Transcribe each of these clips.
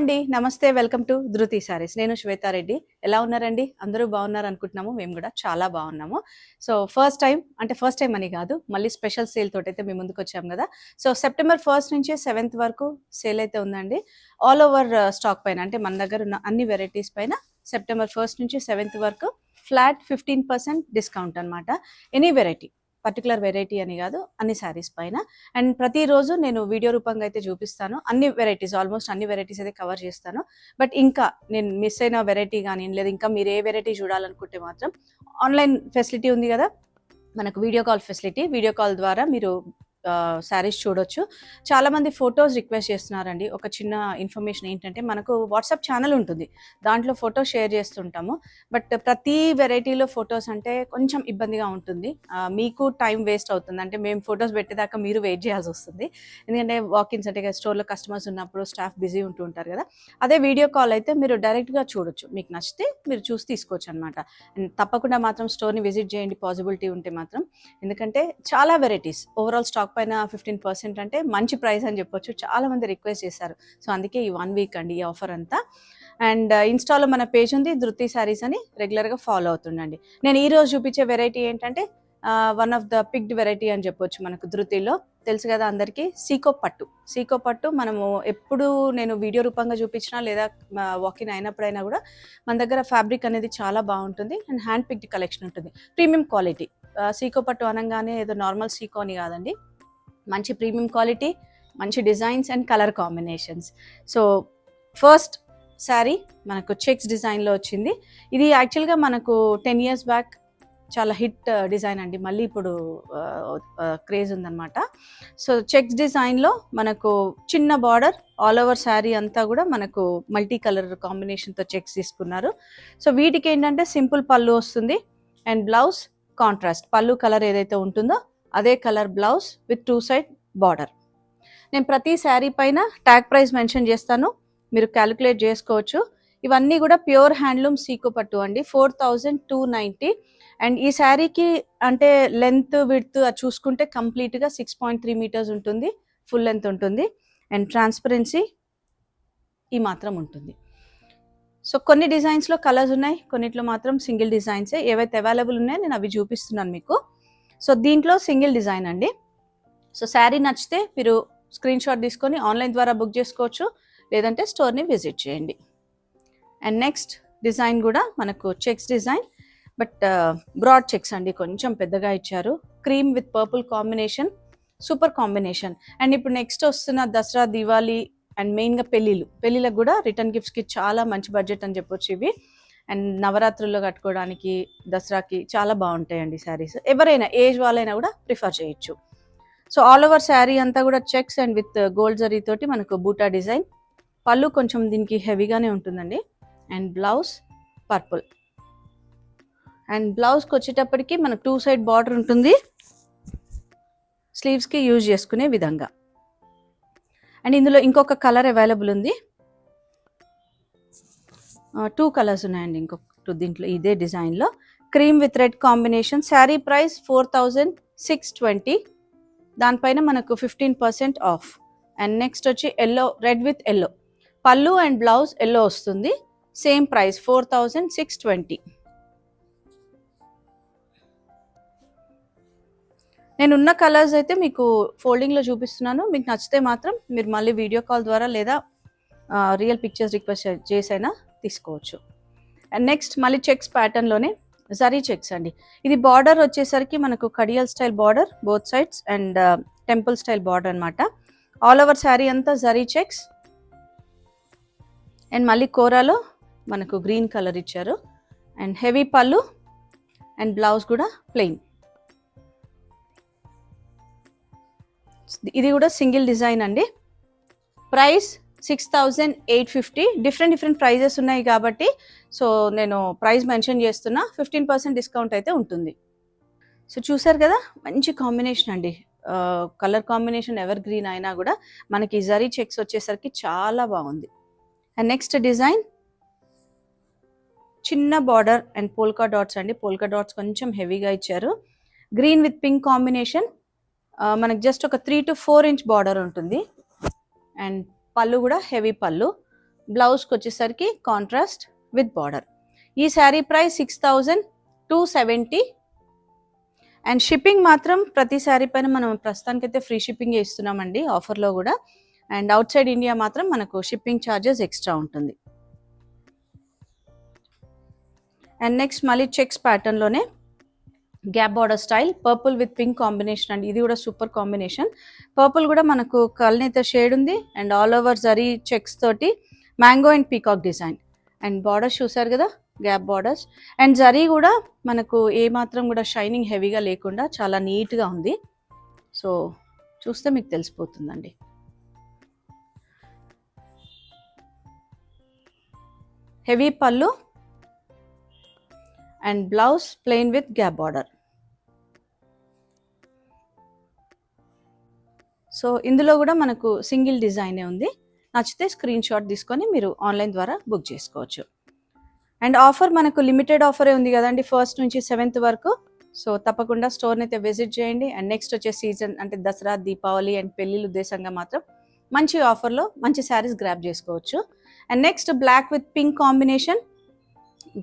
అండి, నమస్తే. Welcome to ధృతి సారీస్. నేను శ్వేతారెడ్డి. ఎలా ఉన్నారండి? అందరూ బాగున్నారు అనుకుంటున్నాము. మేము కూడా చాలా బాగున్నాము. సో ఫస్ట్ టైం అని కాదు, మళ్ళీ స్పెషల్ సేల్ తోటైతే మేము ముందుకు వచ్చాము కదా. సో సెప్టెంబర్ 1 నుంచి 7 వరకు సేల్ అయితే ఉందండి. ఆల్ ఓవర్ స్టాక్ పైన, అంటే మన దగ్గర ఉన్న అన్ని వెరైటీస్ పైన సెప్టెంబర్ 1 నుంచి 7 వరకు ఫ్లాట్ 15% డిస్కౌంట్ అనమాట. ఎనీ వెరైటీ, పర్టికులర్ వెరైటీ అని కాదు, అన్ని శారీస్ పైన. అండ్ ప్రతిరోజు నేను వీడియో రూపంగా అయితే చూపిస్తాను. అన్ని వెరైటీస్, ఆల్మోస్ట్ అన్ని వెరైటీస్ అయితే కవర్ చేస్తాను. బట్ ఇంకా నేను మిస్ అయిన వెరైటీ కానీ, లేదా ఇంకా మీరు ఏ వెరైటీ చూడాలనుకుంటే మాత్రం ఆన్లైన్ ఫెసిలిటీ ఉంది కదా మనకు, video call facility. Video call ద్వారా మీరు శారీస్ చూడొచ్చు. చాలామంది ఫొటోస్ రిక్వెస్ట్ చేస్తున్నారండి. ఒక చిన్న ఇన్ఫర్మేషన్ ఏంటంటే, మనకు వాట్సాప్ ఛానల్ ఉంటుంది, దాంట్లో ఫోటో షేర్ చేస్తుంటాము. బట్ ప్రతి వెరైటీలో ఫొటోస్ అంటే కొంచెం ఇబ్బందిగా ఉంటుంది, మీకు టైం వేస్ట్ అవుతుంది. అంటే మేము ఫొటోస్ పెట్టేదాకా మీరు వెయిట్ చేయాల్సి వస్తుంది. ఎందుకంటే వాకిన్స్ అంటే స్టోర్లో కస్టమర్స్ ఉన్నప్పుడు స్టాఫ్ బిజీ ఉంటూ ఉంటారు కదా. అదే వీడియో కాల్ అయితే మీరు డైరెక్ట్గా చూడొచ్చు, మీకు నచ్చితే మీరు చూసి తీసుకోవచ్చు అనమాట. అండ్ తప్పకుండా మాత్రం స్టోర్ని విజిట్ చేయండి, పాసిబిలిటీ ఉంటే మాత్రం. ఎందుకంటే చాలా వెరైటీస్, ఓవరాల్ స్టాక్ పైన 15% అంటే మంచి ప్రైస్ అని చెప్పొచ్చు. చాలా మంది రిక్వెస్ట్ చేశారు. సో అందుకే ఈ 1 వీక్ అండి ఈ ఆఫర్ అంతా. అండ్ ఇన్స్టాలో మన పేజ్ ఉంది, ధృతి శారీస్ అని, రెగ్యులర్గా ఫాలో అవుతుండండి. నేను ఈ రోజు చూపించే వెరైటీ ఏంటంటే one of the picked variety అని చెప్పొచ్చు మనకు ధృతిలో. తెలుసు కదా అందరికీ, సీకో పట్టు. మనము ఎప్పుడు నేను వీడియో రూపంగా చూపించినా లేదా వాకిన్ అయినప్పుడైనా కూడా మన దగ్గర ఫ్యాబ్రిక్ అనేది చాలా బాగుంటుంది. అండ్ హ్యాండ్ పిక్డ్ కలెక్షన్ ఉంటుంది, ప్రీమియం క్వాలిటీ. సీకో పట్టు అనగానే ఏదో నార్మల్ సీకో అని కాదండి, మంచి ప్రీమియం క్వాలిటీ, మంచి designs and colour combinations. So first sari మనకు చెక్స్ డిజైన్లో వచ్చింది. ఇది యాక్చువల్గా మనకు 10 years బ్యాక్ చాలా హిట్ డిజైన్ అండి, మళ్ళీ ఇప్పుడు క్రేజ్ ఉందన్నమాట. సో చెక్స్ డిజైన్లో మనకు చిన్న బార్డర్, ఆల్ ఓవర్ శారీ అంతా కూడా మనకు మల్టీ కలర్ కాంబినేషన్తో చెక్స్ తీసుకున్నారు. సో వీటికి ఏంటంటే సింపుల్ పళ్ళు వస్తుంది అండ్ బ్లౌజ్ కాంట్రాస్ట్. పళ్ళు కలర్ ఏదైతే ఉంటుందో అదే colour blouse with 2 side border. నేను ప్రతి శారీ పైన ట్యాగ్ ప్రైస్ మెన్షన్ చేస్తాను, మీరు క్యాలిక్యులేట్ చేసుకోవచ్చు. ఇవన్నీ కూడా ప్యూర్ హ్యాండ్లూమ్ సీకో పట్టు అండి, 4290. అండ్ ఈ శారీకి అంటే లెంత్ విడ్త్ అది చూసుకుంటే కంప్లీట్గా 6.3 meters ఉంటుంది, ఫుల్ లెంత్ ఉంటుంది. అండ్ ట్రాన్స్పరెన్సీ ఈ మాత్రం ఉంటుంది. సో కొన్ని డిజైన్స్లో కలర్స్ ఉన్నాయి, కొన్నిట్లో మాత్రం సింగిల్ డిజైన్సే. ఏవైతే అవైలబుల్ ఉన్నాయో నేను అవి చూపిస్తున్నాను మీకు. సో దీంట్లో సింగిల్ డిజైన్ అండి. సో శారీ నచ్చితే మీరు స్క్రీన్ షాట్ తీసుకొని ఆన్లైన్ ద్వారా బుక్ చేసుకోవచ్చు, లేదంటే స్టోర్ని విజిట్ చేయండి. అండ్ నెక్స్ట్ డిజైన్ కూడా మనకు checks design, but broad checks అండి, కొంచెం పెద్దగా ఇచ్చారు. Cream with purple combination, super combination. And ఇప్పుడు నెక్స్ట్ వస్తున్న దసరా, దివాళీ అండ్ మెయిన్గా పెళ్ళిళ్ళకు కూడా రిటర్న్ గిఫ్ట్స్కి చాలా మంచి బడ్జెట్ అని చెప్పొచ్చు ఇవి. అండ్ నవరాత్రుల్లో కట్టుకోవడానికి, దసరాకి చాలా బాగుంటాయండి శారీస్. ఎవరైనా ఏజ్ వాళ్ళైనా కూడా ప్రిఫర్ చేయొచ్చు. సో ఆల్ ఓవర్ శారీ అంతా కూడా checks and with gold zari తోటి మనకు బూటా డిజైన్. పళ్ళు కొంచెం దీనికి హెవీగానే ఉంటుందండి. And blouse purple. అండ్ బ్లౌజ్కి వచ్చేటప్పటికి మనకు 2 side బార్డర్ ఉంటుంది, స్లీవ్స్కి యూజ్ చేసుకునే విధంగా. అండ్ ఇందులో ఇంకొక కలర్ అవైలబుల్ ఉంది, 2 colors ఉన్నాయండి ఇంకొక దీంట్లో, ఇదే డిజైన్లో cream with red combination. Sari price 4620, దానిపైన మనకు 15% ఆఫ్. అండ్ నెక్స్ట్ వచ్చి ఎల్లో, రెడ్ విత్ ఎల్లో. పళ్ళు అండ్ బ్లౌజ్ ఎల్లో వస్తుంది, సేమ్ ప్రైస్ 4620. నేనున్న కలర్స్ అయితే మీకు ఫోల్డింగ్లో చూపిస్తున్నాను, మీకు నచ్చితే మాత్రం మీరు మళ్ళీ వీడియో కాల్ ద్వారా లేదా రియల్ పిక్చర్స్ రిక్వెస్ట్ చేసైనా తీసుకోవచ్చు. అండ్ నెక్స్ట్ మళ్ళీ చెక్స్ ప్యాటర్న్లోనే జరీ చెక్స్ అండి. ఇది బార్డర్ వచ్చేసరికి మనకు kadiyal style border both sides and temple style border అనమాట. ఆల్ ఓవర్ శారీ అంతా జరీ చెక్స్. అండ్ మళ్ళీ కోరాలో మనకు గ్రీన్ కలర్ ఇచ్చారు. అండ్ హెవీ పళ్ళు అండ్ బ్లౌజ్ కూడా ప్లెయిన్. ఇది కూడా సింగిల్ డిజైన్ అండి. ప్రైస్ 6850. డిఫరెంట్ ప్రైజెస్ ఉన్నాయి కాబట్టి సో నేను ప్రైస్ మెన్షన్ చేస్తున్నా. 15% డిస్కౌంట్ అయితే ఉంటుంది. సో చూసారు కదా, మంచి కాంబినేషన్ అండి. కలర్ కాంబినేషన్ ఎవర్ గ్రీన్ అయినా కూడా మనకి జరీ చెక్స్ వచ్చేసరికి చాలా బాగుంది. అండ్ నెక్స్ట్ డిజైన్ చిన్న బార్డర్ అండ్ పోల్కా డాట్స్ అండి. పోల్కా డాట్స్ కొంచెం హెవీగా ఇచ్చారు. Green with pink combination. మనకి జస్ట్ ఒక 3 to 4 inch బార్డర్ ఉంటుంది. అండ్ పళ్ళు కూడా హెవీ పళ్ళు. బ్లౌజ్కి వచ్చేసరికి కాంట్రాస్ట్ విత్ బార్డర్. ఈ శారీ ప్రైస్ 6270. అండ్ షిప్పింగ్ మాత్రం ప్రతి శారీ పైన మనం ప్రస్తుతానికైతే ఫ్రీ షిప్పింగ్ ఇస్తున్నామండి ఆఫర్లో కూడా. అండ్ అవుట్ సైడ్ ఇండియా మాత్రం మనకు షిప్పింగ్ ఛార్జెస్ ఎక్స్ట్రా ఉంటుంది. అండ్ నెక్స్ట్ మళ్ళీ చెక్స్ ప్యాటర్న్లోనే gap border style, purple with pink combination అండి. ఇది కూడా సూపర్ కాంబినేషన్. పర్పుల్ కూడా మనకు కల్నేత షేడ్ ఉంది and all over zari checks తోటి mango and peacock design. And borders చూసారు కదా, గ్యాప్ బార్డర్స్. అండ్ జరీ కూడా మనకు ఏ మాత్రం కూడా షైనింగ్ హెవీగా లేకుండా చాలా నీట్గా ఉంది. సో చూస్తే మీకు తెలిసిపోతుందండి. హెవీ పళ్ళు and blouse plain with gap border. So ఇందులో కూడా మనకు సింగిల్ డిజైనే ఉంది. నచ్చితే స్క్రీన్ షాట్ తీసుకొని మీరు ఆన్లైన్ ద్వారా బుక్ చేసుకోవచ్చు. అండ్ ఆఫర్ మనకు లిమిటెడ్ ఆఫరే ఉంది కదండి, 1st నుంచి 7th వరకు. సో తప్పకుండా స్టోర్ని అయితే విజిట్ చేయండి. అండ్ నెక్స్ట్ వచ్చే సీజన్ అంటే దసరా, దీపావళి అండ్ పెళ్ళిళ్ళ ఉద్దేశంగా మాత్రం మంచి ఆఫర్లో మంచి శారీస్ గ్రాప్ చేసుకోవచ్చు. And next black with pink combination,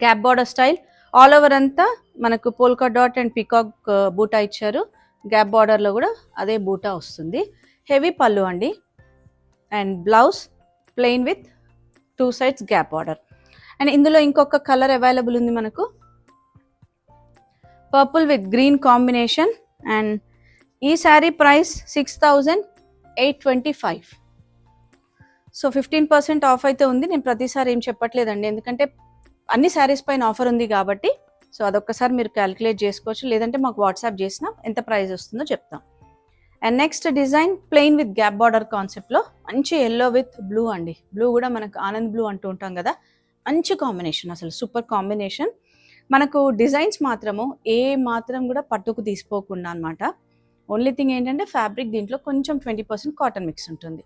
gap border style. All over అంతా మనకు పోల్కా డాట్ అండ్ పీకాక్ బూటా ఇచ్చారు. గ్యాప్ బార్డర్లో కూడా అదే బూటా వస్తుంది. హెవీ పళ్ళు అండి. And blouse plain with 2 sides gap border. And ఇందులో ఇంకొక కలర్ అవైలబుల్ ఉంది మనకు, purple with green combination. And ఈ శారీ ప్రైస్ 6825. సో 15% ఆఫ్ అయితే ఉంది. నేను ప్రతిసారి ఏం చెప్పట్లేదండి, ఎందుకంటే అన్ని శారీస్ పైన ఆఫర్ ఉంది కాబట్టి. సో అదొక్కసారి మీరు క్యాలిక్యులేట్ చేసుకోవచ్చు, లేదంటే మాకు వాట్సాప్ చేసినా ఎంత ప్రైస్ వస్తుందో చెప్తాం. And next design plain with gap border కాన్సెప్ట్లో మంచి ఎల్లో విత్ బ్లూ అండి. బ్లూ కూడా మనకు ఆనంద్ బ్లూ అంటూ ఉంటాం కదా, మంచి కాంబినేషన్, అసలు సూపర్ కాంబినేషన్. మనకు డిజైన్స్ మాత్రము ఏ మాత్రం కూడా పట్టుకు తీసుకోకుండా అనమాట. ఓన్లీ థింగ్ ఏంటంటే ఫ్యాబ్రిక్ దీంట్లో కొంచెం 20% కాటన్ మిక్స్ ఉంటుంది.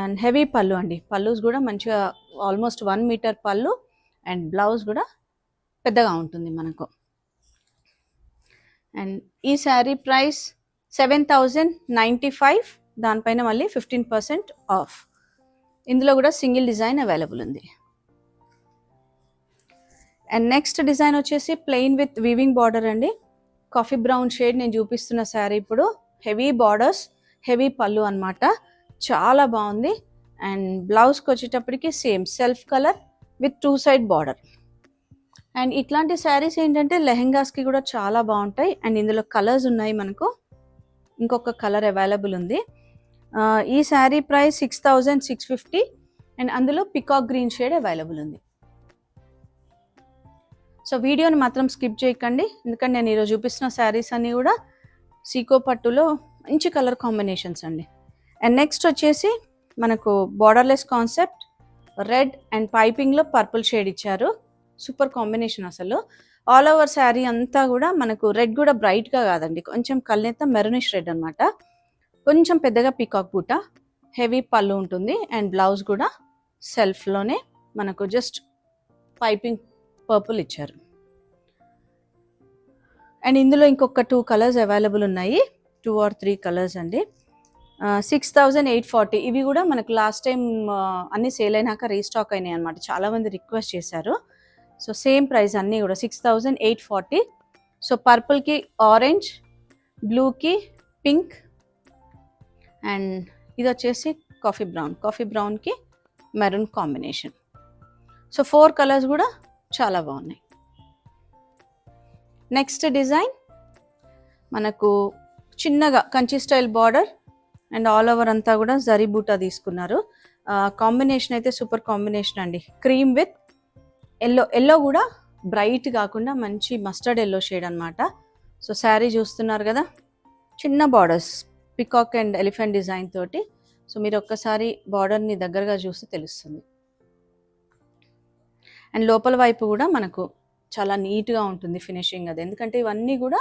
అండ్ హెవీ పళ్ళు అండి. పళ్ళుస్ కూడా మంచిగా ఆల్మోస్ట్ 1 మీటర్ పళ్ళు. అండ్ బ్లౌజ్ కూడా పెద్దగా ఉంటుంది మనకు. అండ్ ఈ శారీ ప్రైస్ 7095. దానిపైన మళ్ళీ 15% ఆఫ్. ఇందులో కూడా సింగిల్ డిజైన్ అవైలబుల్ ఉంది. అండ్ నెక్స్ట్ డిజైన్ వచ్చేసి ప్లెయిన్ విత్ వీవింగ్ బార్డర్ అండి. కాఫీ బ్రౌన్ షేడ్ నేను చూపిస్తున్న శారీ ఇప్పుడు. హెవీ బార్డర్స్, హెవీ పళ్ళు అనమాట, చాలా బాగుంది. అండ్ బ్లౌజ్కి వచ్చేటప్పటికి same self colour with 2 side border. And ఇట్లాంటి శారీస్ ఏంటంటే లెహెంగాస్కి కూడా చాలా బాగుంటాయి. అండ్ ఇందులో కలర్స్ ఉన్నాయి మనకు, ఇంకొక కలర్ అవైలబుల్ ఉంది. ఈ శారీ ప్రైస్ 6650. అండ్ అందులో పికాక్ గ్రీన్ షేడ్ అవైలబుల్ ఉంది. సో వీడియోని మాత్రం స్కిప్ చేయకండి, ఎందుకంటే నేను ఈరోజు చూపిస్తున్న శారీస్ అన్నీ కూడా సీకో పట్టులో మంచి కలర్ కాంబినేషన్స్ అండి. అండ్ నెక్స్ట్ వచ్చేసి మనకు బార్డర్లెస్ కాన్సెప్ట్, రెడ్ అండ్ పైపింగ్లో పర్పుల్ షేడ్ ఇచ్చారు. సూపర్ కాంబినేషన్ అసలు. ఆల్ ఓవర్ శారీ అంతా కూడా మనకు రెడ్ కూడా బ్రైట్గా కాదండి, కొంచెం కల్నేత మెరూనిష్ రెడ్ అనమాట. కొంచెం పెద్దగా పీకాక్ బూట, హెవీ పళ్ళు ఉంటుంది. అండ్ బ్లౌజ్ కూడా సెల్ఫ్లోనే మనకు జస్ట్ పైపింగ్ పర్పుల్ ఇచ్చారు. అండ్ ఇందులో ఇంకొక 2 కలర్స్ అవైలబుల్ ఉన్నాయి, 2 or 3 కలర్స్ అండి. 6840. ఇవి కూడా మనకు లాస్ట్ టైం అన్ని సేల్ అయినాక రీస్టాక్ అయినాయి అనమాట, చాలామంది రిక్వెస్ట్ చేశారు. సో సేమ్ ప్రైస్ అన్నీ కూడా 6840. సో పర్పుల్కి ఆరెంజ్, బ్లూకి పింక్, అండ్ ఇది వచ్చేసి కాఫీ బ్రౌన్, కాఫీ బ్రౌన్కి మెరూన్ కాంబినేషన్. సో 4 కలర్స్ కూడా చాలా బాగున్నాయి. నెక్స్ట్ డిజైన్ మనకు చిన్నగా Kanchi style border and all over అంతా కూడా జరీ బూటా తీసుకున్నారు. కాంబినేషన్ అయితే సూపర్ కాంబినేషన్ అండి. క్రీమ్ విత్ ఎల్లో, ఎల్లో కూడా బ్రైట్ కాకుండా మంచి మస్టర్డ్ ఎల్లో షేడ్ అనమాట. సో శారీ చూస్తున్నారు కదా, చిన్న borders, peacock and elephant design తోటి. సో మీరు ఒక్కసారి బార్డర్ని దగ్గరగా చూస్తే తెలుస్తుంది. అండ్ లోపల వైపు కూడా మనకు చాలా నీట్గా ఉంటుంది ఫినిషింగ్ అది, ఎందుకంటే ఇవన్నీ కూడా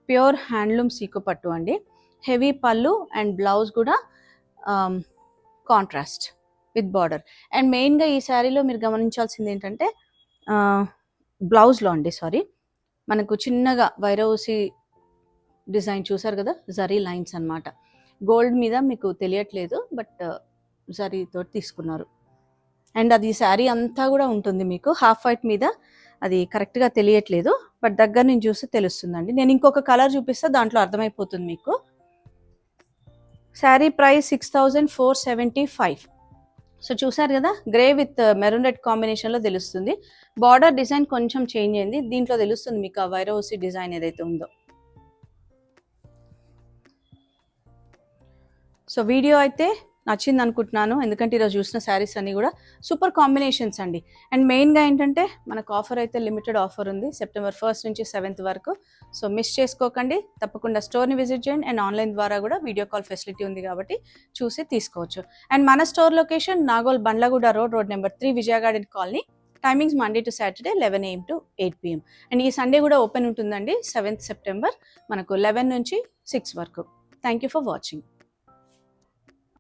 ప్యూర్ హ్యాండ్లూమ్ సీకో పట్టు అండి. హెవీ పళ్ళు అండ్ బ్లౌజ్ కూడా కాంట్రాస్ట్ విత్ బార్డర్. అండ్ మెయిన్గా ఈ శారీలో మీరు గమనించాల్సింది ఏంటంటే బ్లౌజ్లో అండి, మనకు చిన్నగా వైరౌసి డిజైన్ చూసారు కదా, జరీ లైన్స్ అన్నమాట. గోల్డ్ మీద మీకు తెలియట్లేదు, బట్ జరీతో తీసుకున్నారు. అండ్ అది శారీ అంతా కూడా ఉంటుంది మీకు హాఫ్ వైట్ మీద. అది కరెక్ట్గా తెలియట్లేదు, బట్ దగ్గర నుంచి చూస్తే తెలుస్తుందండి. నేను ఇంకొక కలర్ చూపిస్తే దాంట్లో అర్థమైపోతుంది మీకు. శారీ ప్రైస్ 6475. సో చూసారు కదా, గ్రే విత్ మెరూన్ రెడ్ కాంబినేషన్లో తెలుస్తుంది. బార్డర్ డిజైన్ కొంచెం చేంజ్ అయింది, దీంట్లో తెలుస్తుంది మీకు ఆ వైరోసి డిజైన్ ఏదైతే ఉందో. సో వీడియో అయితే నచ్చింది అనుకుంటున్నాను, ఎందుకంటే ఈరోజు చూసిన శారీస్ అన్నీ కూడా సూపర్ కాంబినేషన్స్ అండి. అండ్ మెయిన్గా ఏంటంటే మనకు ఆఫర్ అయితే లిమిటెడ్ ఆఫర్ ఉంది సెప్టెంబర్ 1st నుంచి 7th వరకు. సో మిస్ చేసుకోకండి, తప్పకుండా స్టోర్ని విజిట్ చేయండి. అండ్ ఆన్లైన్ ద్వారా కూడా వీడియో కాల్ ఫెసిలిటీ ఉంది కాబట్టి చూసి తీసుకోవచ్చు. అండ్ మన store location Nagole Bandlaguda road number 3, Vijaya garden colony. Timings Monday to Saturday 11 AM to 8 PM. And ఈ సండే కూడా ఓపెన్ ఉంటుందండి, 7th September మనకు 11 నుంచి 6 వరకు. Thank you for watching.